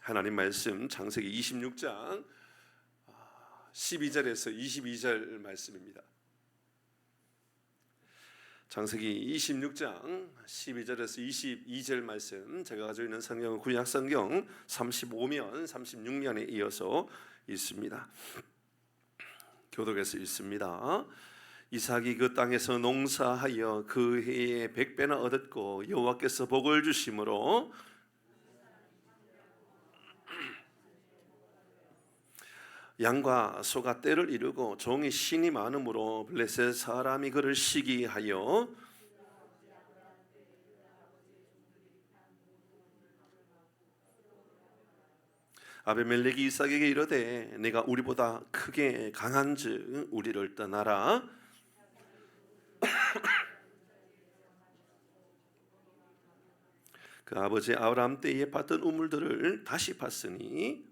하나님 말씀 창세기 26장 12절에서 22절 말씀입니다. 창세기 26장 12절에서 22절 말씀, 제가 가지고 있는 성경은 구약성경 35면 36면에 이어서 있습니다. 교독에서 있습니다. 이삭이 그 땅에서 농사하여 그 해에 100배나 얻었고 여호와께서 복을 주심으로 양과 소가 떼를 이루고 종이 신이 많으므로 블레셋 사람이 그를 시기하여 아비멜렉이 이삭에게 이르되 네가 우리보다 크게 강한즉 우리를 떠나라. 그 아버지 아브라함 때에 봤던 우물들을 다시 봤으니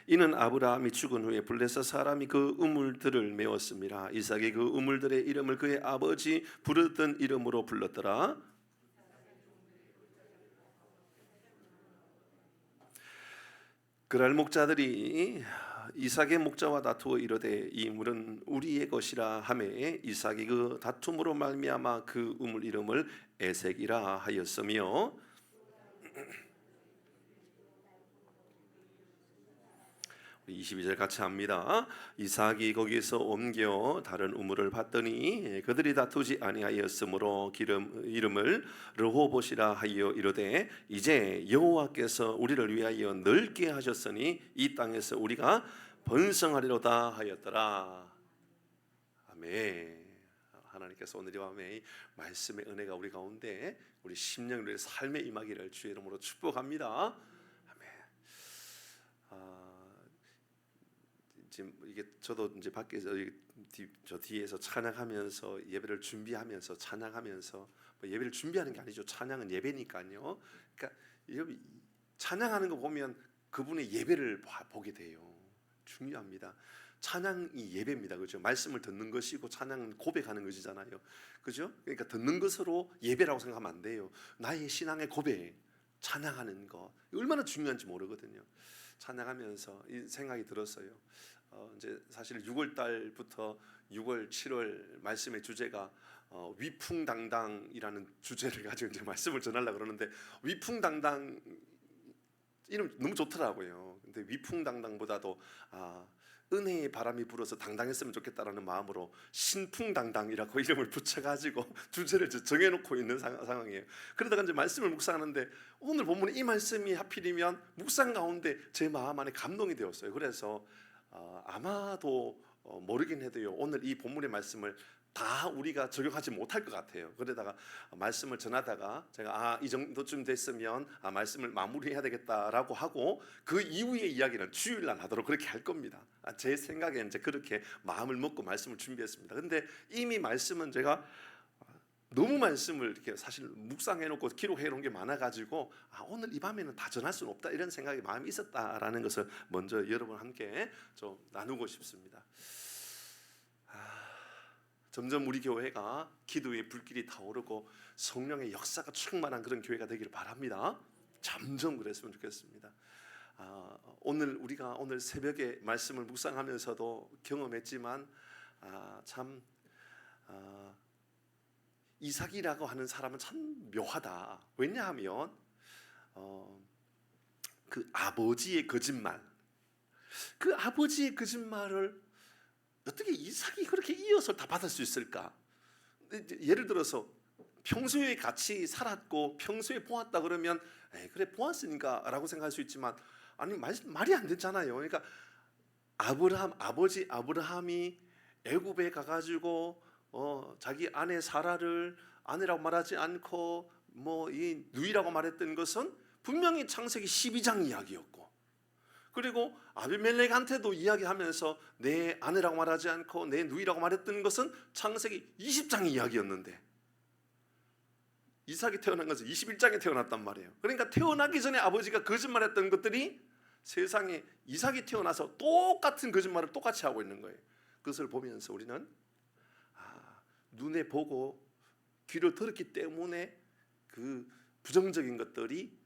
이는 아브라함이 죽은 후에 블레셋 사람이 그 우물들을 메웠습니다. 이삭이 그 우물들의 이름을 그의 아버지 부르던 이름으로 불렀더라. 그날 목자들이 이삭의 목자와 다투어 이르되 이 물은 우리의 것이라 하매 이삭이 그 다툼으로 말미암아 그 우물 이름을 에색이라 하였으며 22절 같이 합니다. 이삭이 거기서 옮겨 다른 우물을 봤더니 그들이 다투지 아니하였으므로 이름을 르호봇이라 하여 이르되 이제 여호와께서 우리를 위하여 넓게 하셨으니 이 땅에서 우리가 번성하리로다 하였더라. 아멘. 하나님께서 오늘 이 밤에 말씀의 은혜가 우리 가운데 우리 심령 우리 삶에 임하기를 주의 이름으로 축복합니다. 지금 이게 저도 이제 밖에서 저 뒤에서 찬양하면서 예배를 준비하면서 찬양하면서 뭐 예배를 준비하는 게 아니죠. 찬양은 예배니까요. 그러니까 찬양하는 거 보면 그분의 예배를 보게 돼요. 중요합니다. 찬양이 예배입니다. 그죠? 말씀을 듣는 것이고 찬양은 고백하는 것이잖아요. 그죠? 그러니까 듣는 것으로 예배라고 생각하면 안 돼요. 나의 신앙의 고백, 찬양하는 거 얼마나 중요한지 모르거든요. 찬양하면서 이 생각이 들었어요. 이제 사실 6월 달부터 6월, 7월 말씀의 주제가 위풍당당이라는 주제를 가지고 이제 말씀을 전하려고 그러는데 위풍당당 이름 너무 좋더라고요. 근데 위풍당당보다도 은혜의 바람이 불어서 당당했으면 좋겠다라는 마음으로 신풍당당이라고 이름을 붙여가지고 주제를 정해놓고 있는 상황이에요. 그러다가 이제 말씀을 묵상하는데 오늘 본문에 이 말씀이 하필이면 묵상 가운데 제 마음 안에 감동이 되었어요. 그래서 아마도 모르긴 해도요, 오늘 이 본문의 말씀을 다 우리가 적용하지 못할 것 같아요. 그러다가 말씀을 전하다가 제가 이 정도쯤 됐으면 말씀을 마무리해야 되겠다라고 하고 그 이후의 이야기는 주일날 하도록 그렇게 할 겁니다. 제 생각에 이제 그렇게 마음을 먹고 말씀을 준비했습니다. 근데 이미 말씀은 제가 너무 말씀을 이렇게 사실 묵상해놓고 기록해놓은 게 많아가지고 오늘 이 밤에는 다 전할 수는 없다 이런 생각이 마음이 있었다라는 것을 먼저 여러분 함께 좀 나누고 싶습니다. 점점 우리 교회가 기도의 불길이 타오르고 성령의 역사가 충만한 그런 교회가 되기를 바랍니다. 점점 그랬으면 좋겠습니다. 우리가 오늘 새벽에 말씀을 묵상하면서도 경험했지만 참 이삭이라고 하는 사람은 참 묘하다. 왜냐하면 그 아버지의 거짓말, 그 아버지의 거짓말을 어떻게 이삭이 그렇게 이어서 다 받을 수 있을까? 예를 들어서 평소에 같이 살았고 평소에 보았다 그러면 그래 보았으니까 라고 생각할 수 있지만 아니 말이 안 되잖아요. 그러니까 아버지 아브라함이 애굽에 가가지고 자기 아내 사라를 아내라고 말하지 않고 이 누이라고 말했던 것은 분명히 창세기 12장 이야기였고, 그리고 아비멜렉한테도 이야기하면서 내 아내라고 말하지 않고 내 누이라고 말했던 것은 창세기 20장 이야기였는데 이삭이 태어난 것은 21장에 태어났단 말이에요. 그러니까 태어나기 전에 아버지가 거짓말했던 것들이 세상에 이삭이 태어나서 똑같은 거짓말을 똑같이 하고 있는 거예요. 그것을 보면서 우리는 눈에 보고 귀를 들었기 때문에 그 부정적인 것들이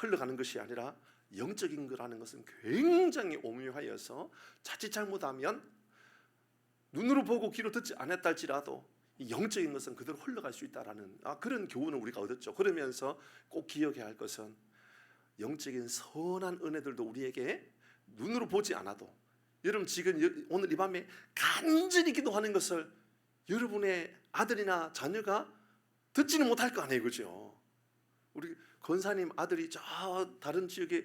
흘러가는 것이 아니라 영적인 거라는 것은 굉장히 오묘하여서 자칫 잘못하면 눈으로 보고 귀로 듣지 않았다 할지라도 이 영적인 것은 그대로 흘러갈 수 있다라는 그런 교훈을 우리가 얻었죠. 그러면서 꼭 기억해야 할 것은 영적인 선한 은혜들도 우리에게 눈으로 보지 않아도, 여러분 지금 오늘 이 밤에 간절히 기도하는 것을 여러분의 아들이나 자녀가 듣지는 못할 거 아니에요, 그죠? 우리 권사님 아들이 저 다른 지역에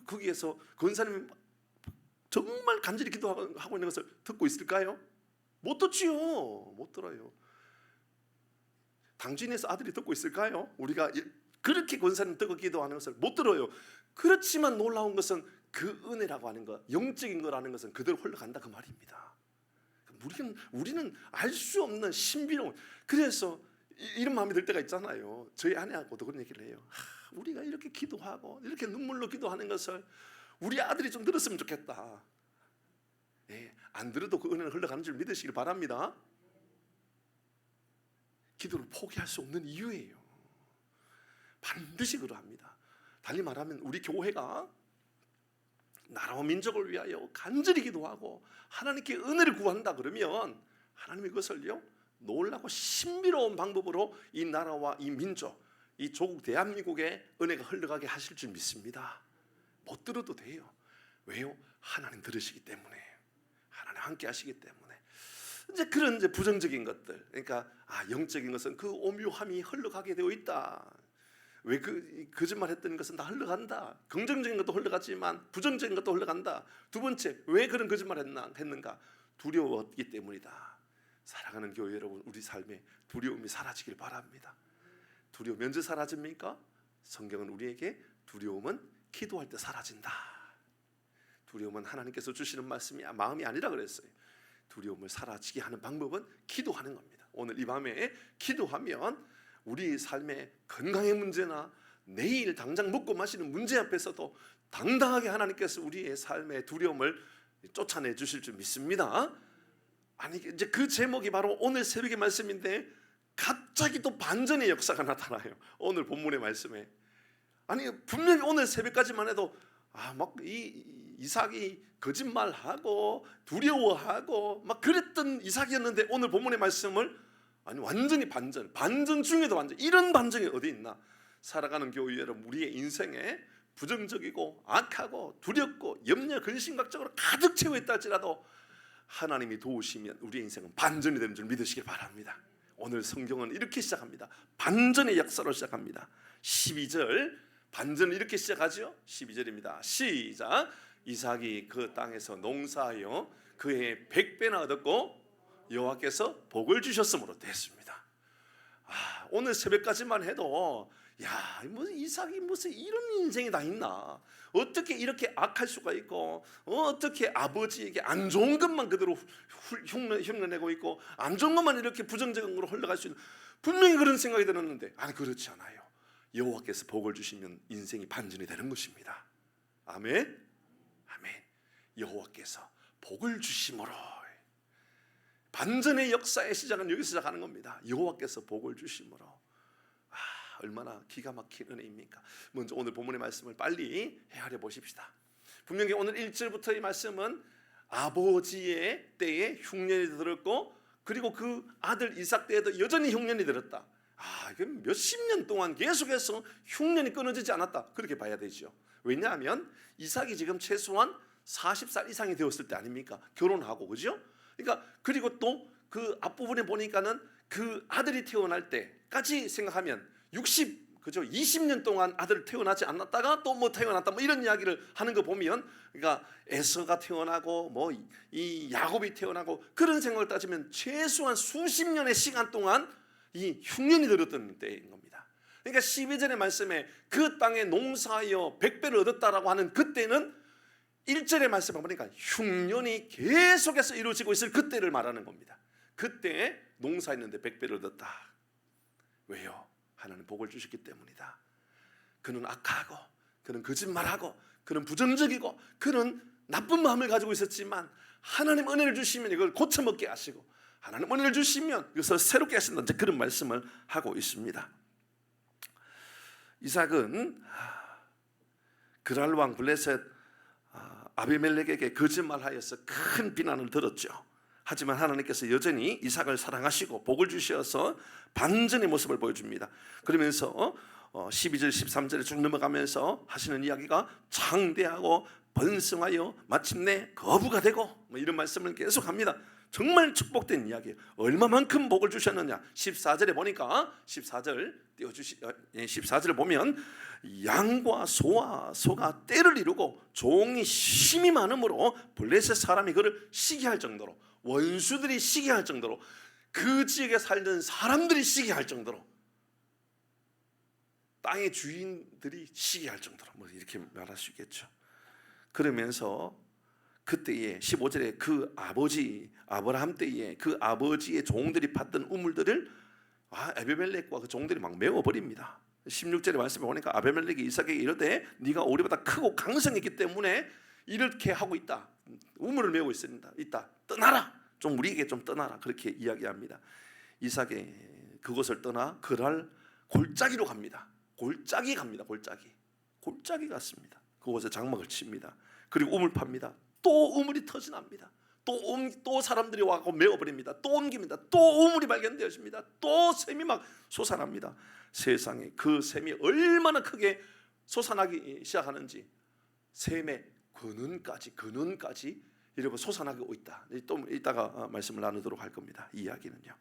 거기에서 권사님 정말 간절히 기도하고 있는 것을 듣고 있을까요? 못 듣지요. 못 들어요. 당진에서 아들이 듣고 있을까요? 우리가 그렇게 권사님 듣고 기도하는 것을 못 들어요. 그렇지만 놀라운 것은 그 은혜라고 하는 것, 영적인 거라는 것은 그대로 흘러간다 그 말입니다. 우리는 알 수 없는 신비로운, 그래서 이런 마음이 들 때가 있잖아요. 저희 아내하고도 그런 얘기를 해요. 우리가 이렇게 기도하고 이렇게 눈물로 기도하는 것을 우리 아들이 좀 들었으면 좋겠다. 안 들어도 그 은혜는 흘러가는 줄 믿으시길 바랍니다. 기도를 포기할 수 없는 이유예요. 반드시 그러합니다. 달리 말하면 우리 교회가 나라와 민족을 위하여 간절히 기도하고 하나님께 은혜를 구한다 그러면 하나님이 그것을요 놀라고 신비로운 방법으로 이 나라와 이 민족, 이 조국 대한민국에 은혜가 흘러가게 하실 줄 믿습니다. 못 들어도 돼요. 왜요? 하나님 들으시기 때문에, 하나님 함께 하시기 때문에. 이제 그런 부정적인 것들, 그러니까 영적인 것은 그 오묘함이 흘러가게 되어 있다. 왜 거짓말 했던 것은 다 흘러간다. 긍정적인 것도 흘러갔지만 부정적인 것도 흘러간다. 두 번째, 왜 그런 거짓말 했는가? 두려웠기 때문이다. 사랑하는 교회 여러분, 우리 삶에 두려움이 사라지길 바랍니다. 두려움 언제 사라집니까? 성경은 우리에게 두려움은 기도할 때 사라진다. 두려움은 하나님께서 주시는 마음이 아니라 그랬어요. 두려움을 사라지게 하는 방법은 기도하는 겁니다. 오늘 이 밤에 기도하면 우리 삶의 건강의 문제나 내일 당장 먹고 마시는 문제 앞에서도 당당하게 하나님께서 우리의 삶의 두려움을 쫓아내 주실 줄 믿습니다. 아니 이제 그 제목이 바로 오늘 새벽의 말씀인데 갑자기 또 반전의 역사가 나타나요. 오늘 본문의 말씀에. 아니 분명히 오늘 새벽까지만 해도 막 이삭이 거짓말하고 두려워하고 막 그랬던 이삭이었는데 오늘 본문의 말씀을 완전히 반전 중에도 반전. 이런 반전이 어디 있나? 살아가는 교회 여러분, 우리의 인생에 부정적이고 악하고 두렵고 염려 근심각적으로 가득 채워 있다 할지라도 하나님이 도우시면 우리의 인생은 반전이 되는 줄 믿으시길 바랍니다. 오늘 성경은 이렇게 시작합니다. 반전의 역사로 시작합니다. 12절 반전은 이렇게 시작하죠. 12절입니다. 시작. 이삭이 그 땅에서 농사하여 그의 100배나 얻었고 여호와께서 복을 주셨으므로 됐습니다. 오늘 새벽까지만 해도 이삭이 무슨 이런 인생이 다 있나? 어떻게 이렇게 악할 수가 있고 어떻게 아버지에게 안 좋은 것만 그대로 흉내내고 있고 안 좋은 것만 이렇게 부정적인 걸로 흘러갈 수 있는, 분명히 그런 생각이 들었는데 그렇지 않아요. 여호와께서 복을 주시면 인생이 반전이 되는 것입니다. 아멘. 아멘. 여호와께서 복을 주심으로 반전의 역사의 시작은 여기서 시작하는 겁니다. 여호와께서 복을 주심으로. 얼마나 기가 막힌 은혜입니까? 먼저 오늘 본문의 말씀을 빨리 헤아려 보십시다. 분명히 오늘 1절부터의 말씀은 아버지의 때에 흉년이 들었고 그리고 그 아들 이삭 때에도 여전히 흉년이 들었다. 이게 몇십 년 동안 계속해서 흉년이 끊어지지 않았다. 그렇게 봐야 되죠. 왜냐하면 이삭이 지금 최소한 40살 이상이 되었을 때 아닙니까? 결혼하고, 그죠? 그러니까 그리고 또 그 앞부분에 보니까는 그 아들이 태어날 때까지 생각하면 20년 동안 아들 태어나지 않았다가 또 태어났다 이런 이야기를 하는 거 보면, 그러니까 에서가 태어나고 이 야곱이 태어나고 그런 생각을 따지면 최소한 수십 년의 시간 동안 이 흉년이 들었던 때인 겁니다. 그러니까 12절의 말씀에 그 땅에 농사하여 100배를 얻었다라고 하는 그때는 1절의 말씀을 보니까 흉년이 계속해서 이루어지고 있을 그때를 말하는 겁니다. 그때 농사했는데 100배를 얻었다. 왜요? 하나님 복을 주셨기 때문이다. 그는 악하고 그는 거짓말하고 그는 부정적이고 그는 나쁜 마음을 가지고 있었지만 하나님 은혜를 주시면 이걸 고쳐먹게 하시고 하나님 은혜를 주시면 이것을 새롭게 하신다. 이제 그런 말씀을 하고 있습니다. 이삭은 그랄 왕 블레셋 아비멜렉에게 거짓말하여서 큰 비난을 들었죠. 하지만 하나님께서 여전히 이삭을 사랑하시고 복을 주셔서 반전의 모습을 보여줍니다. 그러면서 12절 13절에 쭉 넘어가면서 하시는 이야기가 창대하고 번성하여 마침내 거부가 되고 뭐 이런 말씀을 계속합니다. 정말 축복된 이야기예요. 얼마만큼 복을 주셨느냐. 14절에 보니까 14절을 보면 양과 소가 떼를 이루고 종이 힘이 많으므로 블레셋 사람이 그를 시기할 정도로, 원수들이 시기할 정도로, 그 지역에 살던 사람들이 시기할 정도로, 땅의 주인들이 시기할 정도로, 뭐 이렇게 말할 수 있겠죠. 그러면서 그때에 15절에 그 아버지 아브라함 때에 그 아버지의 종들이 받던 우물들을 아비멜렉과 그 종들이 막 메워버립니다. 16절의 말씀에 보니까 아비멜렉이 이삭에게 이르되 네가 우리보다 크고 강성했기 때문에 이렇게 하고 있다. 우물을 메우고 있다. 떠나라. 좀 우리에게 좀 떠나라. 그렇게 이야기합니다. 이삭이 그곳을 떠나 그랄 골짜기로 갑니다. 골짜기 갔습니다. 그곳에 장막을 칩니다. 그리고 우물 팝니다. 또 우물이 터져납니다. 또 사람들이 와서 메워버립니다. 또 옮깁니다. 또 우물이 발견되었습니다. 또 샘이 막 솟아납니다. 세상에 그 샘이 얼마나 크게 솟아나기 시작하는지, 샘의 근원까지 이렇게 솟아나고 있다. 또 이따가 말씀을 나누도록 할 겁니다. 이 이야기는요.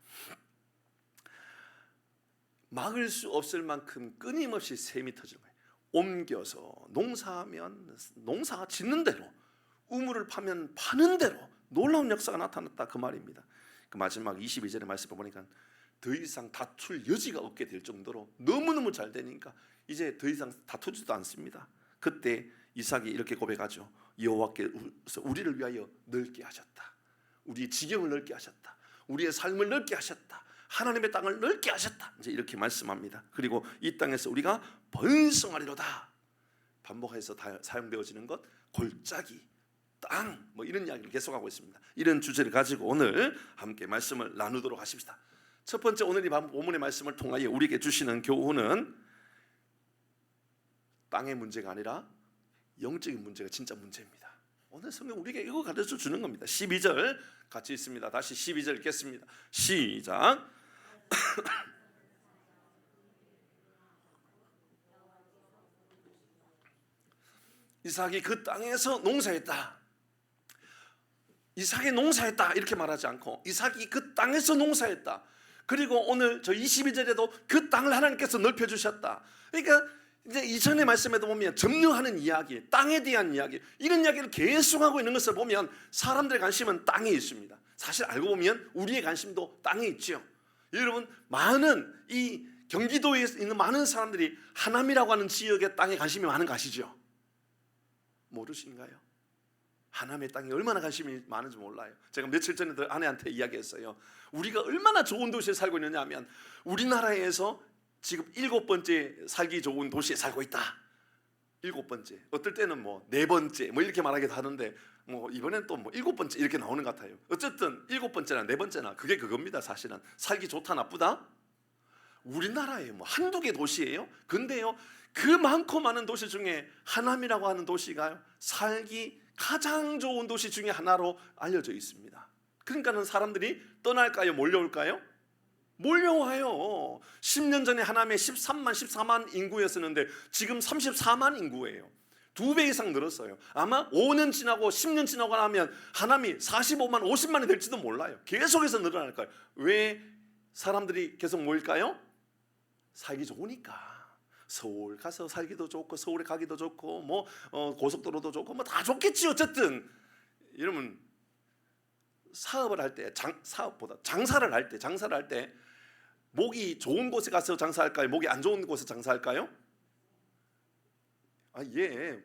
막을 수 없을 만큼 끊임없이 샘이 터지는 거예요. 옮겨서 농사하면 농사가 짓는 대로, 우물을 파면 파는 대로 놀라운 역사가 나타났다, 그 말입니다. 그 마지막 22절의 말씀을 보니까 더 이상 다툴 여지가 없게 될 정도로 너무너무 잘 되니까 이제 더 이상 다투지도 않습니다. 그때 이삭이 이렇게 고백하죠. 여호와께서 우리를 위하여 넓게 하셨다. 우리의 지경을 넓게 하셨다. 우리의 삶을 넓게 하셨다. 하나님의 땅을 넓게 하셨다. 이제 이렇게 말씀합니다. 그리고 이 땅에서 우리가 번성하리로다. 반복해서 사용되어지는 것, 골짜기, 땅, 뭐 이런 이야기를 계속하고 있습니다. 이런 주제를 가지고 오늘 함께 말씀을 나누도록 하십시다. 첫 번째, 오늘 이 본문의 말씀을 통하여 우리에게 주시는 교훈은 땅의 문제가 아니라 영적인 문제가 진짜 문제입니다. 오늘 성경 우리에게 이거 가르쳐 주는 겁니다. 12절 같이 있습니다. 다시 12절 읽겠습니다. 시작. 이삭이 그 땅에서 농사했다. 이삭이 농사했다 이렇게 말하지 않고 이삭이 그 땅에서 농사했다. 그리고 오늘 저 22절에도 그 땅을 하나님께서 넓혀주셨다. 그러니까 이제 이전의 말씀에도 보면 점령하는 이야기, 땅에 대한 이야기, 이런 이야기를 계속하고 있는 것을 보면 사람들의 관심은 땅에 있습니다. 사실 알고 보면 우리의 관심도 땅에 있죠. 여러분, 많은 이 경기도에 있는 많은 사람들이 하남이라고 하는 지역의 땅에 관심이 많은 거 아시죠? 모르신가요? 하남의 땅에 얼마나 관심이 많은지 몰라요. 제가 며칠 전에 아내한테 이야기했어요. 우리가 얼마나 좋은 도시에 살고 있느냐 하면 우리나라에서 지금 7번째 살기 좋은 도시에 살고 있다. 7번째. 어떨 때는 뭐 4번째 뭐 이렇게 말하기도 하는데 뭐 이번엔 또 뭐 7번째 이렇게 나오는 것 같아요. 어쨌든 7번째나 4번째나 그게 그겁니다. 사실은 살기 좋다 나쁘다? 우리나라에 뭐 한두 개 도시예요. 근데요, 그 많고 많은 도시 중에 하남이라고 하는 도시가 살기 가장 좋은 도시 중에 하나로 알려져 있습니다. 그러니까는 사람들이 떠날까요? 몰려올까요? 몰려와요. 10년 전에 하남에 13만, 14만 인구였었는데 지금 34만 인구예요. 2배 이상 늘었어요. 아마 5년 지나고 10년 지나고 나면 하남이 45만, 50만이 될지도 몰라요. 계속해서 늘어날 거예요. 왜 사람들이 계속 모일까요? 살기 좋으니까. 서울 가서 살기도 좋고 서울에 가기도 좋고 뭐 고속도로도 좋고 뭐 다 좋겠지. 어쨌든 여러분, 사업을 할 때 사업보다 장사를 할 때 목이 좋은 곳에 가서 장사할까요? 목이 안 좋은 곳에 장사할까요? 예.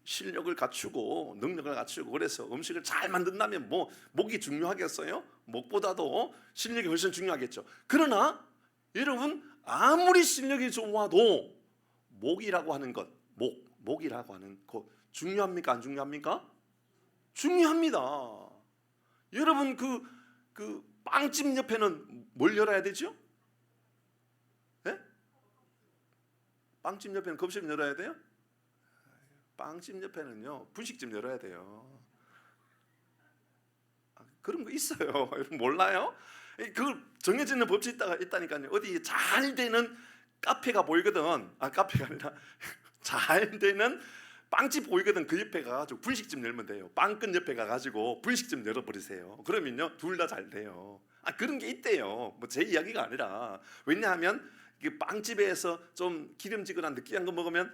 실력을 갖추고 능력을 갖추고 그래서 음식을 잘 만든다면 뭐 목이 중요하겠어요? 목보다도 실력이 훨씬 중요하겠죠. 그러나 여러분, 아무리 실력이 좋아도 목이라고 하는 것, 목이라고 하는 것 중요합니까? 안 중요합니까? 중요합니다. 여러분, 그 빵집 옆에는 뭘 열어야 되죠? 네? 빵집 옆에는 급식 열어야 돼요? 빵집 옆에는요 분식집 열어야 돼요. 그런 거 있어요. 여러분 몰라요? 그걸 정해지는 법칙이 있다니까요. 어디 잘 되는 카페가 보이거든. 카페가 아니라 잘 되는 빵집 보이거든. 그 옆에 가가지고 분식집 열면 돼요. 빵끈 옆에 가가지고 분식집 열어버리세요. 그러면요 둘 다 잘 돼요. 그런 게 있대요. 뭐 제 이야기가 아니라. 왜냐하면 빵집에서 좀 기름지거나 느끼한 거 먹으면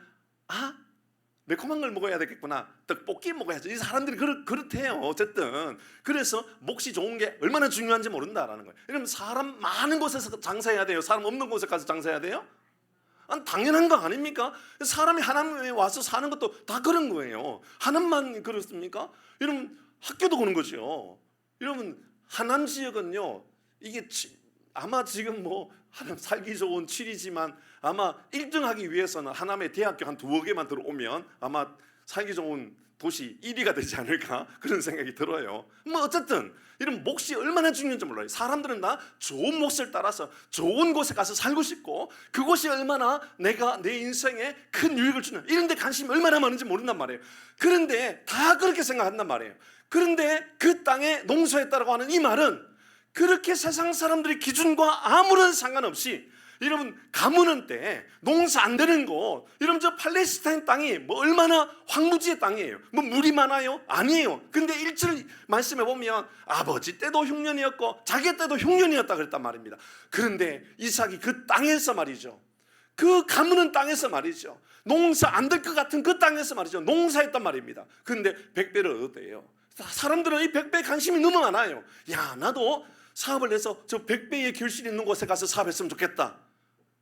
매콤한 걸 먹어야 되겠구나, 떡볶이 먹어야지, 이 사람들이 그렇대요. 어쨌든 그래서 몫이 좋은 게 얼마나 중요한지 모른다라는 거예요. 그러면 사람 많은 곳에서 장사해야 돼요? 사람 없는 곳에 가서 장사해야 돼요? 당연한 거 아닙니까? 사람이 하나님에 와서 사는 것도 다 그런 거예요. 하나님만 그렇습니까? 여러분 학교도 그런 거죠. 여러분 하남 지역은요, 이게 아마 지금 뭐 하남 살기 좋은 7이지만 아마 1등 하기 위해서는 하남에 대학교 한 2개만 들어오면 아마 살기 좋은 도시 1위가 되지 않을까, 그런 생각이 들어요. 뭐 어쨌든 이런 몫이 얼마나 중요한지 몰라요. 사람들은 다 좋은 몫을 따라서 좋은 곳에 가서 살고 싶고, 그곳이 얼마나 내 인생에 큰 유익을 주는, 이런 데 관심이 얼마나 많은지 모른단 말이에요. 그런데 다 그렇게 생각한단 말이에요. 그런데 그 땅에 농사했다라고 하는 이 말은 그렇게 세상 사람들의 기준과 아무런 상관없이, 여러분 가뭄은 때 농사 안 되는 곳, 여러분 저 팔레스타인 땅이 뭐 얼마나 황무지의 땅이에요. 뭐 물이 많아요? 아니에요. 근데 1절 말씀에 보면 아버지 때도 흉년이었고 자기 때도 흉년이었다 그랬단 말입니다. 그런데 이삭이 그 땅에서 말이죠, 그 가무는 땅에서 말이죠, 농사 안 될 것 같은 그 땅에서 말이죠, 농사했단 말입니다. 그런데 100배를 얻었대요. 사람들은 이 100배에 관심이 너무 많아요. 야, 나도 사업을 해서 저 100배의 결실이 있는 곳에 가서 사업했으면 좋겠다,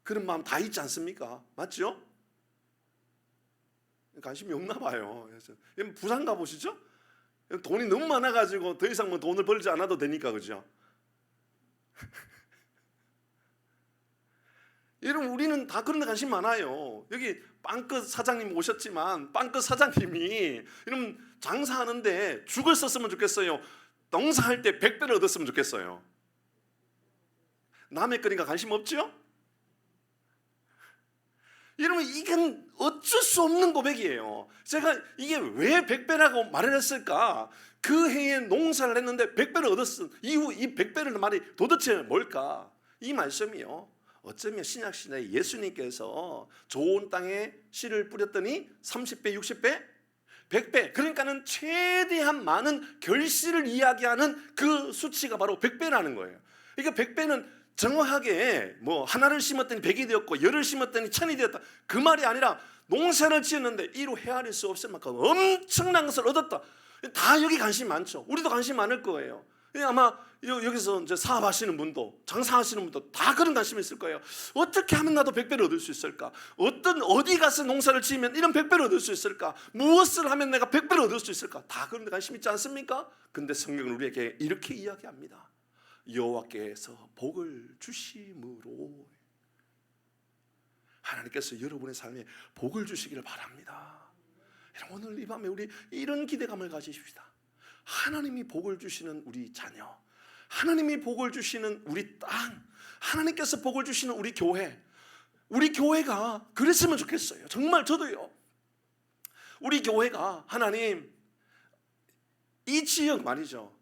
그런 마음 다 있지 않습니까? 맞죠? 관심이 없나 봐요. 그래서 부산 가보시죠? 돈이 너무 많아가지고 더 이상 뭐 돈을 벌지 않아도 되니까, 그죠? 여러분 우리는 다 그런 데 관심 많아요. 여기 빵끝 사장님 오셨지만 빵끝 사장님이 여러분 장사하는데 죽을 썼으면 좋겠어요? 농사할 때 100배를 얻었으면 좋겠어요? 남의 거니까 관심 없죠? 여러분 이건 어쩔 수 없는 고백이에요. 제가 이게 왜 100배라고 말을 했을까? 그 해에 농사를 했는데 100배를 얻었은 이후 이 100배라는 말이 도대체 뭘까? 이 말씀이요, 어쩌면 신약시대에 예수님께서 좋은 땅에 씨를 뿌렸더니 30배, 60배, 100배, 그러니까는 최대한 많은 결실을 이야기하는 그 수치가 바로 100배라는 거예요. 그러니까 100배는 정확하게 뭐 하나를 심었더니 100이 되었고 열을 심었더니 1000이 되었다, 그 말이 아니라 농사를 지었는데 이루 헤아릴 수 없을 만큼 엄청난 것을 얻었다. 다 여기 관심 많죠. 우리도 관심 많을 거예요. 아마 여기서 이제 사업하시는 분도 장사하시는 분도 다 그런 관심이 있을 거예요. 어떻게 하면 나도 100배를 얻을 수 있을까? 어디 가서 농사를 지으면 이런 100배를 얻을 수 있을까? 무엇을 하면 내가 100배를 얻을 수 있을까? 다 그런 데 관심 있지 않습니까? 근데 성경은 우리에게 이렇게 이야기합니다. 여호와께서 복을 주심으로, 하나님께서 여러분의 삶에 복을 주시기를 바랍니다. 오늘 이 밤에 우리 이런 기대감을 가지십시다. 하나님이 복을 주시는 우리 자녀, 하나님이 복을 주시는 우리 땅, 하나님께서 복을 주시는 우리 교회, 우리 교회가 그랬으면 좋겠어요. 정말 저도요. 우리 교회가 하나님 이 지역 말이죠,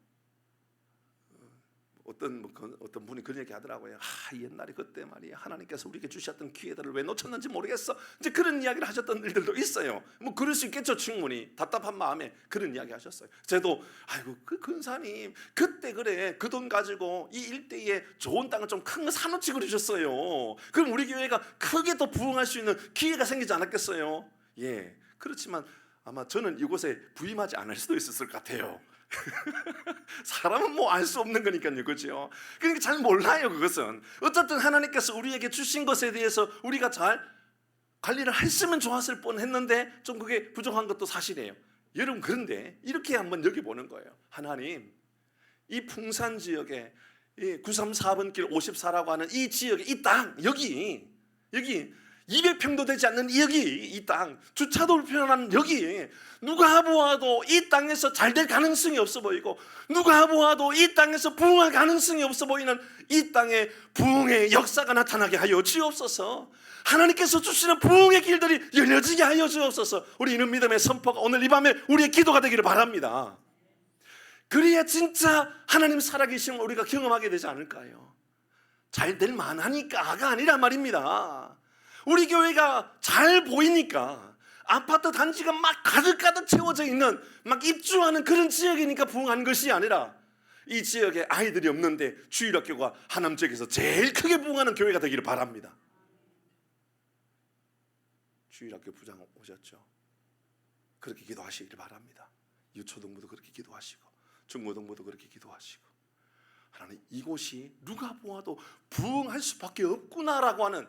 어떤 분이 그런 얘기 하더라고요. 옛날에 그때 말이야 하나님께서 우리에게 주셨던 기회들을 왜 놓쳤는지 모르겠어, 이제 그런 이야기를 하셨던 일들도 있어요. 뭐 그럴 수 있겠죠. 충분히 답답한 마음에 그런 이야기 하셨어요. 저도 아이고 그 근사님 그때 그래 그 돈 가지고 이 일대에 좋은 땅을 좀 큰 거 사놓지 그러셨어요. 그럼 우리 교회가 크게 더 부흥할 수 있는 기회가 생기지 않았겠어요? 예, 그렇지만 아마 저는 이곳에 부임하지 않을 수도 있었을 것 같아요. 사람은 뭐 알 수 없는 거니까요, 그렇죠? 그러니까 잘 몰라요. 그것은 어쨌든 하나님께서 우리에게 주신 것에 대해서 우리가 잘 관리를 했으면 좋았을 뻔했는데 좀 그게 부족한 것도 사실이에요. 여러분 그런데 이렇게 한번 여겨보는 거예요. 하나님, 이 풍산 지역에 934번 길 54라고 하는 이 지역에 이 땅, 여기 200평도 되지 않는 여기 이 땅, 주차도 불편한 여기, 누가 보아도 이 땅에서 잘 될 가능성이 없어 보이고 누가 보아도 이 땅에서 부흥할 가능성이 없어 보이는 이 땅에 부흥의 역사가 나타나게 하여 주옵소서. 하나님께서 주시는 부흥의 길들이 열려지게 하여 주옵소서. 우리 이는 믿음의 선포가 오늘 이 밤에 우리의 기도가 되기를 바랍니다. 그래야 진짜 하나님 살아계심을 우리가 경험하게 되지 않을까요? 잘 될 만하니까가 아니란 말입니다. 우리 교회가 잘 보이니까, 아파트 단지가 막 가득가득 채워져 있는 막 입주하는 그런 지역이니까 부흥한 것이 아니라 이 지역에 아이들이 없는데 주일학교가 하남 지역에서 제일 크게 부흥하는 교회가 되기를 바랍니다. 주일학교 부장 오셨죠? 그렇게 기도하시기를 바랍니다. 유초등부도 그렇게 기도하시고 중고등부도 그렇게 기도하시고, 하나님 이곳이 누가 보아도 부흥할 수밖에 없구나라고 하는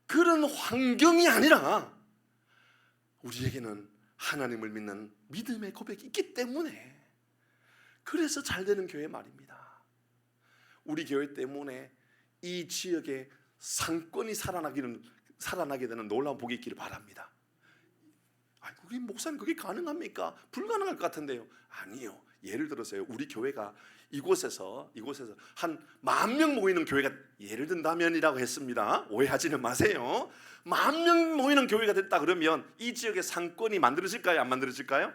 그런 환경이 아니라 우리에게는 하나님을 믿는 믿음의 고백이 있기 때문에, 그래서 잘 되는 교회 말입니다. 우리 교회 때문에 이 지역의 상권이 살아나게 되는 놀라운 복이 있기를 바랍니다. 우리 목사님 그게 가능합니까? 불가능할 것 같은데요. 아니요. 예를 들어서요, 우리 교회가 이곳에서 한 10,000명 모이는 교회가 예를 든다면이라고 했습니다. 오해하지는 마세요. 10,000명 모이는 교회가 됐다 그러면 이 지역의 상권이 만들어질까요? 안 만들어질까요?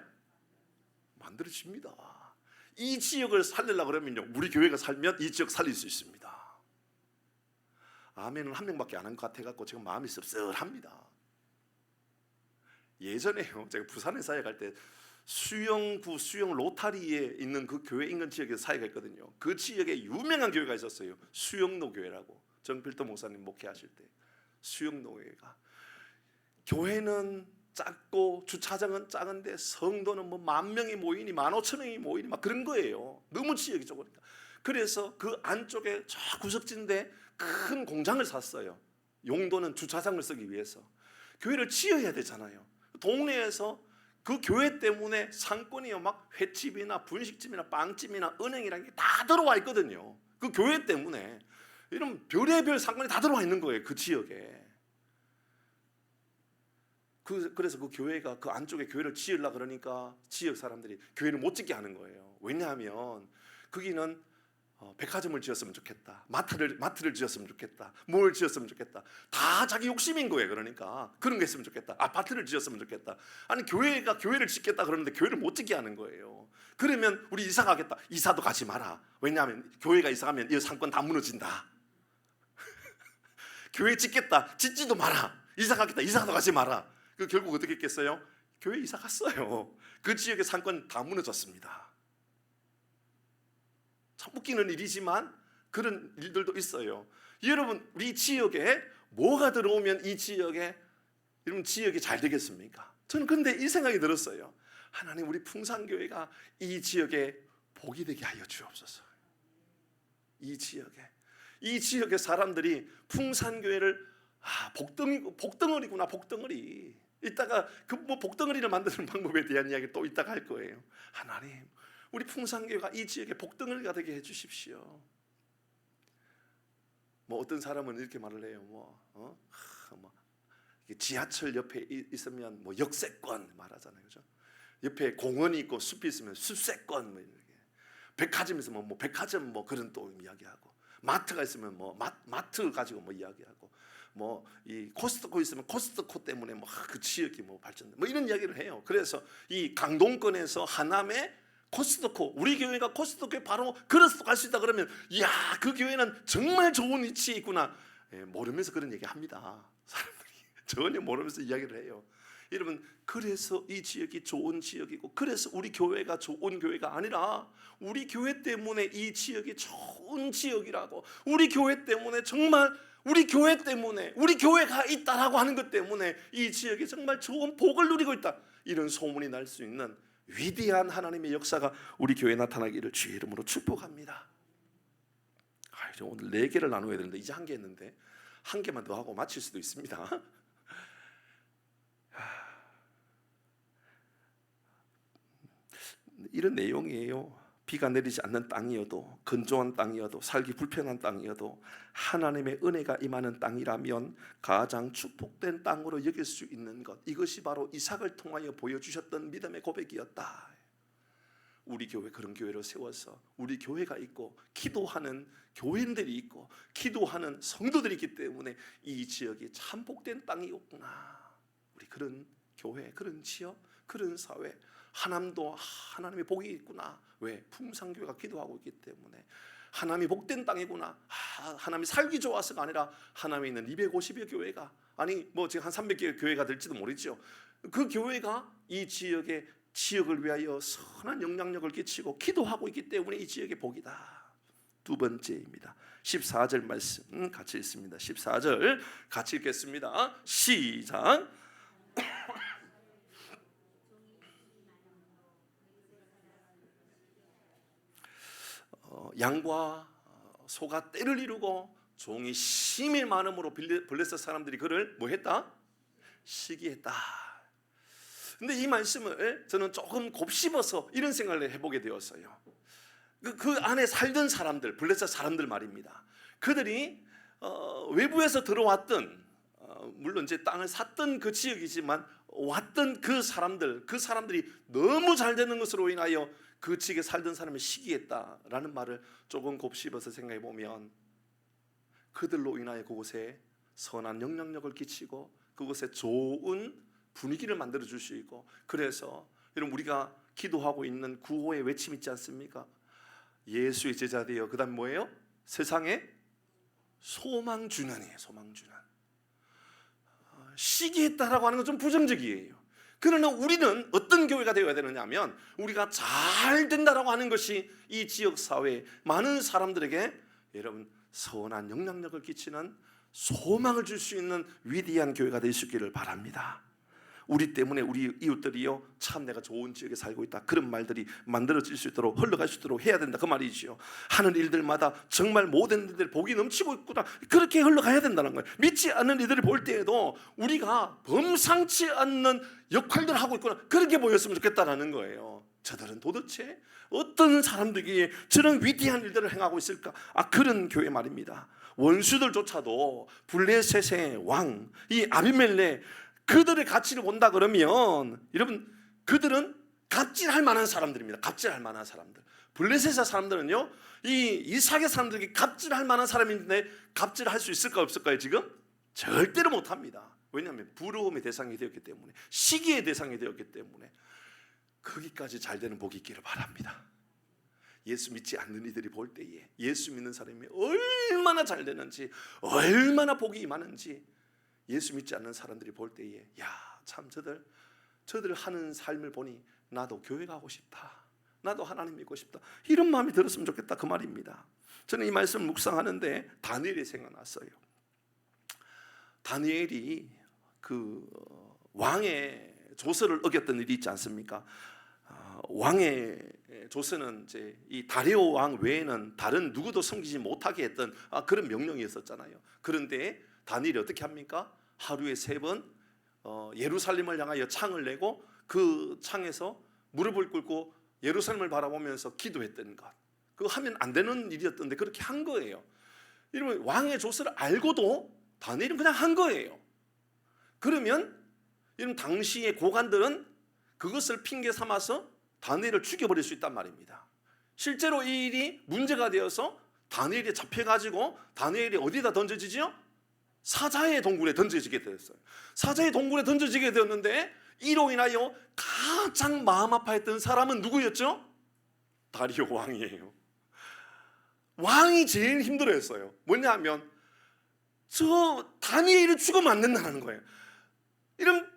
만들어집니다. 이 지역을 살리려고 그러면요, 우리 교회가 살면 이 지역 살릴 수 있습니다. 아멘은 한 명밖에 안 한 것 같아갖고 지금 마음이 씁쓸합니다. 예전에요, 제가 부산에 사역할 때 수영구 수영 로타리에 있는 그 교회 인근 지역에서 사역했거든요. 그 지역에 유명한 교회가 있었어요. 수영로 교회라고. 정필도 목사님 목회하실 때 수영로 교회가, 교회는 작고 주차장은 작은데 성도는 뭐 10,000명이 모이니 15,000명이 모이니 막 그런 거예요. 너무 지역이 좁으니까. 그래서 그 안쪽에 저 구석진데 큰 공장을 샀어요. 용도는 주차장을 쓰기 위해서. 교회를 지어야 되잖아요. 동네에서 그 교회 때문에 상권이요, 막 횟집이나 분식집이나 빵집이나 은행이라는 게 다 들어와 있거든요. 그 교회 때문에 이런 별의별 상권이 다 들어와 있는 거예요, 그 지역에. 그래서 그 교회가 그 안쪽에 교회를 지으려고 그러니까 지역 사람들이 교회를 못 짓게 하는 거예요. 왜냐하면 거기는 백화점을 지었으면 좋겠다, 마트를 지었으면 좋겠다, 뭘 지었으면 좋겠다, 다 자기 욕심인 거예요. 그러니까 그런 게 있으면 좋겠다, 아파트를 지었으면 좋겠다. 아니 교회가 교회를 짓겠다 그러는데 교회를 못 짓게 하는 거예요. 그러면 우리 이사 가겠다, 이사도 가지 마라. 왜냐하면 교회가 이사 가면 이 상권 다 무너진다. 교회 짓겠다, 짓지도 마라. 이사 가겠다, 이사도 가지 마라. 그 결국 어떻게 했겠어요? 교회 이사 갔어요. 그 지역의 상권 다 무너졌습니다. 참 웃기는 일이지만 그런 일들도 있어요. 여러분, 우리 지역에 뭐가 들어오면 이 지역에 이런 지역이 잘 되겠습니까? 저는 근데 이 생각이 들었어요. 하나님, 우리 풍산교회가 이 지역에 복이 되게 하여 주옵소서. 이 지역의 사람들이 풍산교회를 복덩어리구나, 복덩어리. 이따가 그 뭐 복덩어리를 만드는 방법에 대한 이야기 또 이따가 할 거예요. 하나님, 우리 풍산교회가 이 지역에 복덩어리가 되게 해주십시오. 뭐 어떤 사람은 이렇게 말을 해요. 지하철 옆에 있으면 뭐 역세권 말하잖아요, 그죠? 옆에 공원이 있고 숲이 있으면 숲세권, 뭐 이렇게. 백화점이 있으면 뭐 백화점 뭐 그런 또 이야기하고, 마트가 있으면 뭐 마트 가지고 뭐 이야기하고, 뭐 이 코스트코 있으면 코스트코 때문에 뭐 그 지역이 뭐 발전돼, 뭐 이런 이야기를 해요. 그래서 이 강동권에서 하남에 코스트코, 우리 교회가 코스트코에 바로 걸어서 갈 수 있다 그러면, 이야, 그 교회는 정말 좋은 위치에 있구나. 모르면서 그런 얘기 합니다. 사람들이 전혀 모르면서 이야기를 해요. 여러분, 그래서 이 지역이 좋은 지역이고, 그래서 우리 교회가 좋은 교회가 아니라 우리 교회 때문에 이 지역이 좋은 지역이라고, 우리 교회 때문에 정말 우리 교회 때문에 우리 교회가 있다라고 하는 것 때문에 이 지역이 정말 좋은 복을 누리고 있다, 이런 소문이 날 수 있는 위대한 하나님의 역사가 우리 교회에 나타나기를 주의 이름으로 축복합니다. 오늘 4개를 나눠야 되는데 이제 1개 했는데 1개만 더 하고 마칠 수도 있습니다. 이런 내용이에요. 비가 내리지 않는 땅이어도, 건조한 땅이어도, 살기 불편한 땅이어도 하나님의 은혜가 임하는 땅이라면 가장 축복된 땅으로 여길 수 있는 것, 이것이 바로 이삭을 통하여 보여주셨던 믿음의 고백이었다. 우리 교회, 그런 교회를 세워서 우리 교회가 있고 기도하는 교인들이 있고 기도하는 성도들이 있기 때문에 이 지역이 참 복된 땅이었구나. 우리 그런 교회, 그런 지역, 그런 사회, 하나님도 하나님의 복이 있구나. 왜? 풍산교회가 기도하고 있기 때문에. 하나님이 복된 땅이구나. 하나님이 살기 좋아서가 아니라 하나님이 있는 250여 교회가, 아니 뭐 지금 한 300개 교회가 될지도 모르죠. 그 교회가 이 지역을 위하여 선한 영향력을 끼치고 기도하고 있기 때문에 이 지역의 복이다. 두 번째입니다. 14절 말씀 같이 읽습니다. 14절 같이 읽겠습니다. 시작. 양과 소가 떼를 이루고 종이 심히 많음으로 블레셋 사람들이 그를 뭐 했다? 시기했다. 근데 이 말씀을 저는 조금 곱씹어서 이런 생각을 해보게 되었어요. 그 안에 살던 사람들, 블레셋 사람들 말입니다. 그들이 외부에서 들어왔던, 물론 이제 땅을 샀던 그 지역이지만 왔던 그 사람들이 너무 잘 되는 것으로 인하여 그 지역에 살던 사람을 시기했다라는 말을 조금 곱씹어서 생각해 보면, 그들로 인하여 그곳에 선한 영향력을 끼치고 그곳에 좋은 분위기를 만들어 줄 수 있고, 그래서 여러분 우리가 기도하고 있는 구호의 외침 있지 않습니까? 예수의 제자 되어, 그다음 뭐예요? 세상에 소망 주는이에요. 소망 주는. 시기했다라고 하는 건 좀 부정적이에요. 그러나 우리는 어떤 교회가 되어야 되느냐면, 우리가 잘 된다라고 하는 것이 이 지역 사회에 많은 사람들에게 여러분 선한 영향력을 끼치는 소망을 줄 수 있는 위대한 교회가 될 수 있기를 바랍니다. 우리 때문에 우리 이웃들이요, 참 내가 좋은 지역에 살고 있다, 그런 말들이 만들어질 수 있도록, 흘러갈 수 있도록 해야 된다, 그 말이죠. 하는 일들마다 정말 모든 일들 복이 넘치고 있구나, 그렇게 흘러가야 된다는 거예요. 믿지 않는 이들을 볼 때에도 우리가 범상치 않는 역할들을 하고 있구나, 그렇게 보였으면 좋겠다라는 거예요. 저들은 도대체 어떤 사람들이 저런 위대한 일들을 행하고 있을까? 그런 교회 말입니다. 원수들조차도 블레셋의 왕, 이 아비멜렉, 그들의 가치를 본다 그러면 여러분, 그들은 갑질할 만한 사람들입니다. 갑질할 만한 사람들. 블레셋의 사람들은요, 이 이삭의 사람들에게 갑질할 만한 사람인데 갑질할 수 있을까 없을까요? 지금 절대로 못합니다. 왜냐하면 부러움의 대상이 되었기 때문에, 시기의 대상이 되었기 때문에. 거기까지 잘 되는 복이 있기를 바랍니다. 예수 믿지 않는 이들이 볼 때에 예수 믿는 사람이 얼마나 잘 되는지, 얼마나 복이 임하는지 예수 믿지 않는 사람들이 볼 때에, 야, 참 저들 하는 삶을 보니 나도 교회 가고 싶다, 나도 하나님 믿고 싶다, 이런 마음이 들었으면 좋겠다, 그 말입니다. 저는 이 말씀을 묵상하는데 다니엘이 생각났어요. 다니엘이 그 왕의 조서를 어겼던 일이 있지 않습니까? 왕의 조서는 이제 이 다리오 왕 외에는 다른 누구도 섬기지 못하게 했던 그런 명령이었었잖아요. 그런데 다니엘이 어떻게 합니까? 하루에 3번 예루살렘을 향하여 창을 내고 그 창에서 무릎을 꿇고 예루살렘을 바라보면서 기도했던 것. 그거 하면 안 되는 일이었던데 그렇게 한 거예요. 이러면 왕의 조서를 알고도 다니엘은 그냥 한 거예요. 그러면 이런 당시의 고관들은 그것을 핑계 삼아서 다니엘을 죽여버릴 수 있단 말입니다. 실제로 이 일이 문제가 되어서 다니엘이 잡혀가지고 다니엘이 어디다 던져지죠? 사자의 동굴에 던져지게 되었어요. 사자의 동굴에 던져지게 되었는데 이로 인하여 가장 마음 아파했던 사람은 누구였죠? 다리오 왕이에요. 왕이 제일 힘들어했어요. 뭐냐면 저 다니엘이 죽으면 안 된다는 거예요. 이런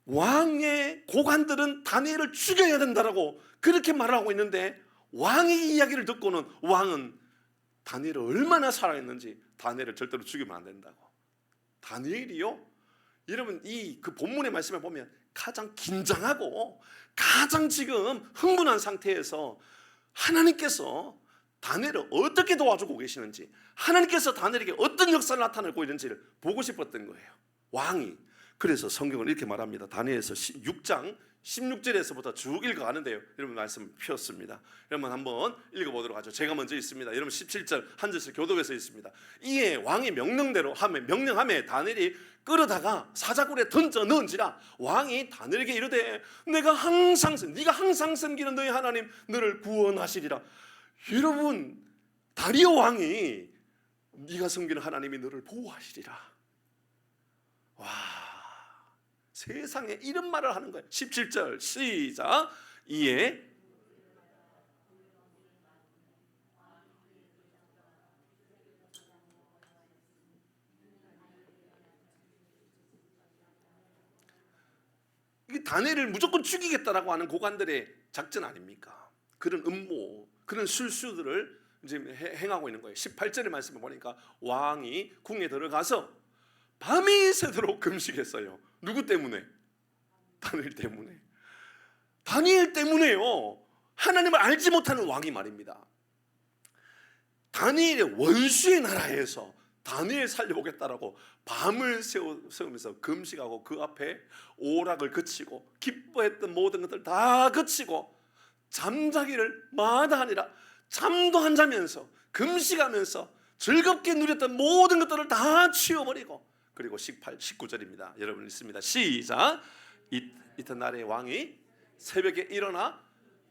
왕의 고관들은 다니엘을 죽여야 된다라고 그렇게 말을 하고 있는데, 왕의 이야기를 듣고는 왕은 다니엘을 얼마나 사랑했는지 다니엘을 절대로 죽이면 안 된다고. 다니엘이요, 여러분 이 그 본문의 말씀을 보면 가장 긴장하고 가장 지금 흥분한 상태에서 하나님께서 다니엘을 어떻게 도와주고 계시는지, 하나님께서 다니엘에게 어떤 역사를 나타내고 있는지를 보고 싶었던 거예요, 왕이. 그래서 성경은 이렇게 말합니다. 다니엘서 6장 16절에서부터 쭉 읽어가는데요. 여러분 말씀 폈습니다. 여러분 한번 읽어보도록 하죠. 제가 먼저 있습니다. 여러분 17절 한 절씩 교독에서 있습니다. 이에 왕이 명령함에 다니엘이 끌어다가 사자굴에 던져 넣은지라 왕이 다니엘에게 이르되 네가 항상 섬기는 너희 하나님 너를 구원하시리라. 여러분 다리오 왕이 네가 섬기는 하나님이 너를 보호하시리라. 와, 세상에 이런 말을 하는 거예요. 17절 시작. 이에 이게 다니엘을 무조건 죽이겠다라고 하는 고관들의 작전 아닙니까? 그런 음모, 그런 술수들을 이제 행하고 있는 거예요. 18절의 말씀을 보니까 왕이 궁에 들어가서 밤이 새도록 금식했어요. 누구 때문에? 다니엘 때문에. 다니엘 때문에요. 하나님을 알지 못하는 왕이 말입니다. 다니엘의 원수의 나라에서 다니엘 살려보겠다라고 밤을 세우면서 금식하고 그 앞에 오락을 그치고 기뻐했던 모든 것들 다 그치고 잠자기를 마다하니라. 잠도 안 자면서 금식하면서 즐겁게 누렸던 모든 것들을 다 치워버리고, 그리고 19절입니다. 여러분 있습니다. 시작. 이튿날에 왕이 새벽에 일어나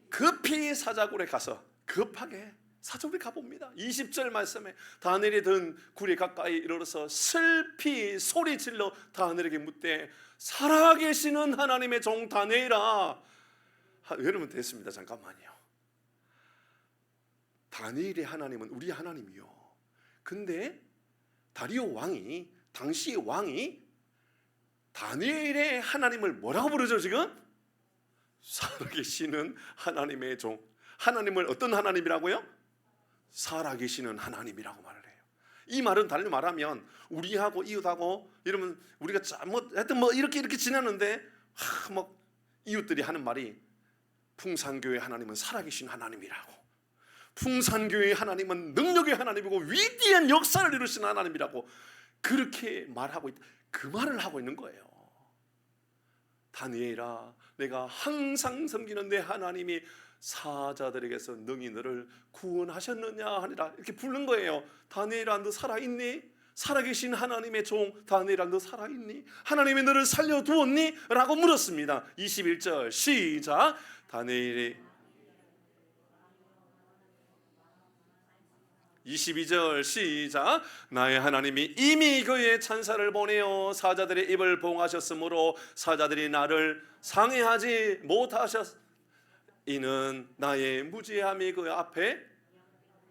급히 사자굴에 가서 급하게 사자굴에 가봅니다. 20절 말씀에 다니엘이 든 굴에 가까이 이르러서 슬피 소리질러 다니엘에게 묻되 살아계시는 하나님의 종 다니엘아. 여러분 됐습니다. 잠깐만요. 다니엘의 하나님은 우리 하나님이요. 근데 다리오 왕이, 당시의 왕이 다니엘의 하나님을 뭐라고 부르죠 지금? 살아계시는 하나님의 종. 하나님을 어떤 하나님이라고요? 살아계시는 하나님이라고 말을 해요. 이 말은 달리 말하면 우리하고 이웃하고 이러면 우리가 하여튼 이렇게 지내는데 이웃들이 하는 말이 풍산교회 하나님은 살아계신 하나님이라고, 풍산교회의 하나님은 능력의 하나님이고 위대한 역사를 이루신 하나님이라고 그렇게 말하고 있다. 그 말을 하고 있는 거예요. 다니엘아, 내가 항상 섬기는 내 하나님이 사자들에게서 능히 너를 구원하셨느냐 하니라. 이렇게 부른 거예요. 다니엘아, 너 살아있니? 살아계신 하나님의 종 다니엘아, 너 살아있니? 하나님이 너를 살려두었니? 라고 물었습니다. 21절 시작. 다니엘이 22절 시작. 나의 하나님이 이미 그의 찬사를 보내어 사자들의 입을 봉하셨으므로 사자들이 나를 상해하지 못하셨. 이는 나의 무지함이 그 앞에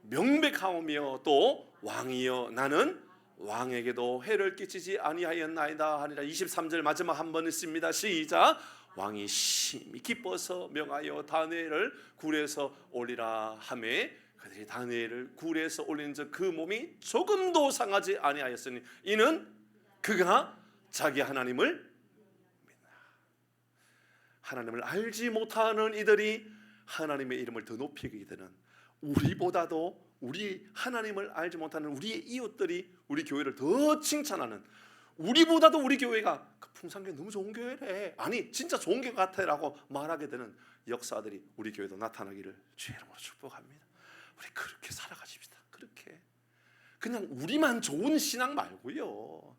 명백하오며 또 왕이여 나는 왕에게도 해를 끼치지 아니하였나이다 하니라. 23절 마지막 한 번 있습니다. 시작. 왕이 심히 기뻐서 명하여 다니엘을 굴에서 올리라 하매 그들이 다니엘을 굴에서 올린 즉 그 몸이 조금도 상하지 아니하였으니 이는 그가 자기 하나님을 믿나. 하나님을 알지 못하는 이들이 하나님의 이름을 더 높이게 되는, 우리보다도 우리 하나님을 알지 못하는 우리의 이웃들이 우리 교회를 더 칭찬하는, 우리보다도 우리 교회가 풍산교회 너무 좋은 교회래, 아니 진짜 좋은 교회 같아라고 말하게 되는 역사들이 우리 교회도 나타나기를 주의 이름으로 축복합니다. 우리 그렇게 살아가십시다. 그렇게 그냥 우리만 좋은 신앙 말고요,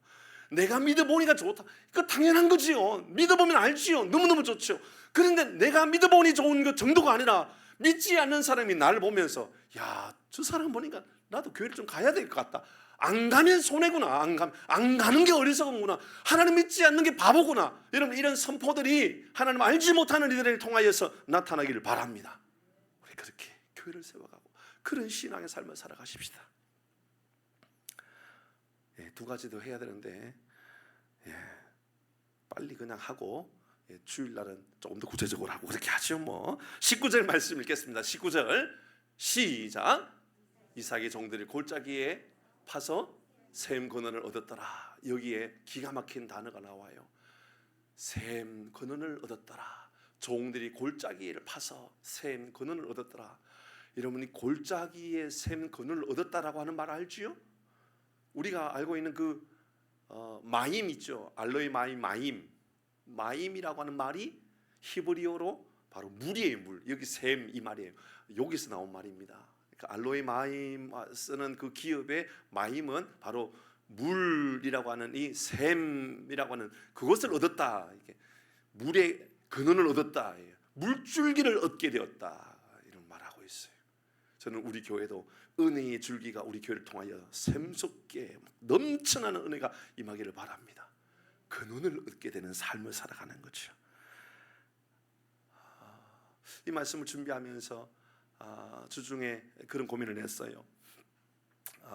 내가 믿어보니까 좋다, 그거 당연한 거지요. 믿어보면 알지요. 너무너무 좋죠. 그런데 내가 믿어보니 좋은 것 정도가 아니라 믿지 않는 사람이 나를 보면서 야, 저 사람 보니까 나도 교회를 좀 가야 될 것 같다, 안 가면 손해구나, 안 가는 게 어리석은구나, 하나님 믿지 않는 게 바보구나, 여러분 이런 선포들이 하나님 알지 못하는 이들을 통하여서 나타나기를 바랍니다. 우리 그렇게 교회를 세워가고 그런 신앙의 삶을 살아가십시다. 두 가지 더 해야 되는데 빨리 그냥 하고 주일날은 조금 더 구체적으로 하고 그렇게 하죠 뭐. 19절 말씀 읽겠습니다. 19절 시작. 이삭의 종들이 골짜기에 파서 샘 근원을 얻었더라. 여기에 기가 막힌 단어가 나와요. 샘 근원을 얻었더라. 종들이 골짜기를 파서 샘 근원을 얻었더라. 여러분이 골짜기에 샘 근원을 얻었다라고 하는 말 알지요? 우리가 알고 있는 그 마임 있죠. 알로에 마임이라고 하는 말이 히브리어로 바로 물이에요. 물. 여기 샘 이 말이에요. 여기서 나온 말입니다. 그러니까 알로에 마임 쓰는 그 기업의 마임은 바로 물이라고 하는 이 샘이라고 하는 그것을 얻었다. 이게 물의 근원을 얻었다. 물줄기를 얻게 되었다. 이런 말하고 있어요. 저는 우리 교회도 은혜의 줄기가 우리 교회를 통하여 샘솟게 넘쳐나는 은혜가 임하기를 바랍니다. 근원을 얻게 되는 삶을 살아가는 거죠. 이 말씀을 준비하면서 주중에 그런 고민을 했어요.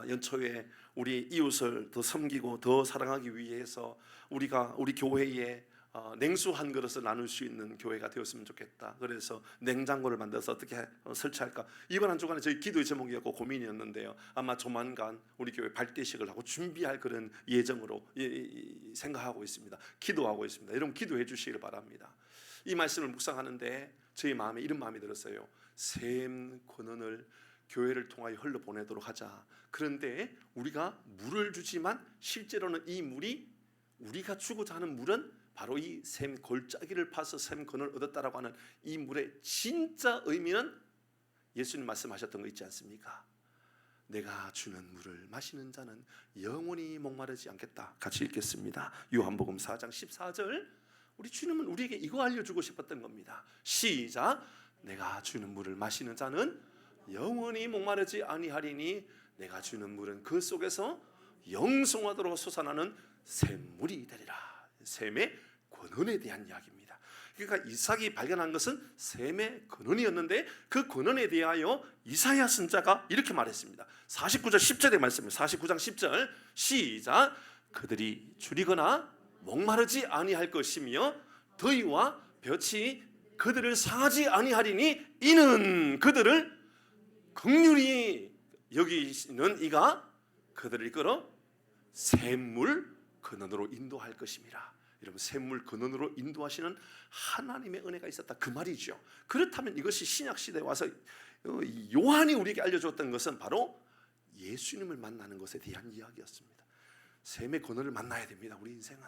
연초에 우리 이웃을 더 섬기고 더 사랑하기 위해서 우리가 우리 교회에 냉수 한 그릇을 나눌 수 있는 교회가 되었으면 좋겠다. 그래서 냉장고를 만들어서 어떻게 설치할까. 이번 한 주간에 저희 기도의 제목이었고 고민이었는데요. 아마 조만간 우리 교회 발대식을 하고 준비할 그런 예정으로 생각하고 있습니다. 기도하고 있습니다. 여러분 기도해 주시기를 바랍니다. 이 말씀을 묵상하는데 저희 마음에 이런 마음이 들었어요. 샘 근원을 교회를 통하여 흘러보내도록 하자. 그런데 우리가 물을 주지만 실제로는 이 물이 우리가 주고자 하는 물은 바로 이 샘 골짜기를 파서 샘 근원을 얻었다라고 하는 이 물의 진짜 의미는 예수님 말씀하셨던 거 있지 않습니까? 내가 주는 물을 마시는 자는 영원히 목마르지 않겠다. 같이 읽겠습니다. 요한복음 4장 14절. 우리 주님은 우리에게 이거 알려주고 싶었던 겁니다. 시작. 내가 주는 물을 마시는 자는 영원히 목마르지 아니하리니 내가 주는 물은 그 속에서 영생하도록 솟아나는 샘물이 되리라. 샘의 근원에 대한 이야기입니다. 그러니까 이삭이 발견한 것은 샘의 근원이었는데 그 근원에 대하여 이사야 선지자가 이렇게 말했습니다. 49절 10절의 말씀입니다. 49장 10절 시작. 그들이 줄이거나 목마르지 아니할 것이며 더위와 볕이 그들을 상하지 아니하리니 이는 그들을 긍휼히 여기는 이가 그들을 이끌어 샘물 근원으로 인도할 것임이라. 여러분 샘물 근원으로 인도하시는 하나님의 은혜가 있었다 그 말이죠. 그렇다면 이것이 신약 시대에 와서 요한이 우리에게 알려줬던 것은 바로 예수님을 만나는 것에 대한 이야기였습니다. 샘의 근원을 만나야 됩니다. 우리 인생은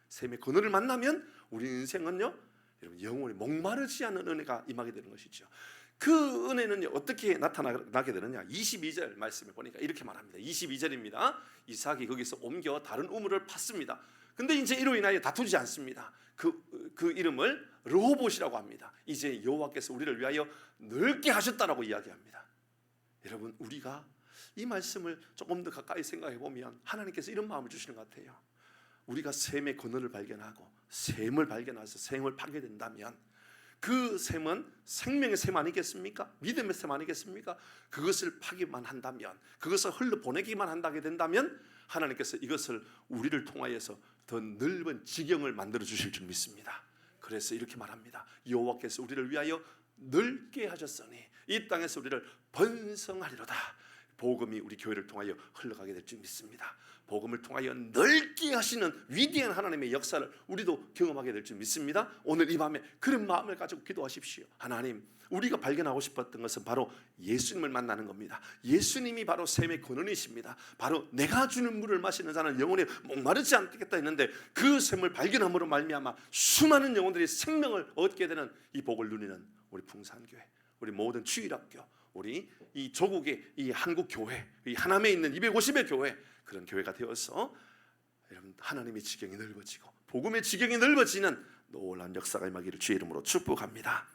샘의 근원을 만나면 우리 인생은요 여러분 영원히 목마르지 않는 은혜가 임하게 되는 것이죠. 그 은혜는 어떻게 나타나게 되느냐. 22절 말씀에 보니까 이렇게 말합니다. 22절입니다. 이삭이 거기서 옮겨 다른 우물을 팠습니다. 근데 이제 이로 인하여 다투지 않습니다. 그 이름을 르호봇이라고 합니다. 이제 여호와께서 우리를 위하여 넓게 하셨다라고 이야기합니다. 여러분 우리가 이 말씀을 조금 더 가까이 생각해 보면 하나님께서 이런 마음을 주시는 것 같아요. 우리가 샘의 근원을 발견하고 샘을 발견해서 샘을 파게 된다면 그 샘은 생명의 샘 아니겠습니까? 믿음의 샘 아니겠습니까? 그것을 파기만 한다면, 그것을 흘러보내기만 한다게 된다면 하나님께서 이것을 우리를 통하여서 더 넓은 지경을 만들어 주실 줄 믿습니다. 그래서 이렇게 말합니다. 여호와께서 우리를 위하여 넓게 하셨으니 이 땅에서 우리를 번성하리로다. 복음이 우리 교회를 통하여 흘러가게 될 줄 믿습니다. 복음을 통하여 넓게 하시는 위대한 하나님의 역사를 우리도 경험하게 될 줄 믿습니다. 오늘 이 밤에 그런 마음을 가지고 기도하십시오. 하나님, 우리가 발견하고 싶었던 것은 바로 예수님을 만나는 겁니다. 예수님이 바로 샘의 근원이십니다. 바로 내가 주는 물을 마시는 자는 영원히 목마르지 않겠다 했는데 그 샘을 발견함으로 말미암아 수많은 영혼들이 생명을 얻게 되는 이 복을 누리는 우리 풍산교회, 우리 모든 주일학교, 우리 이 조국의 이 한국 교회, 이 하남에 있는 250의 교회, 그런 교회가 되어서 여러분 하나님의 지경이 넓어지고 복음의 지경이 넓어지는 놀라운 역사가 임하기를 주의 이름으로 축복합니다.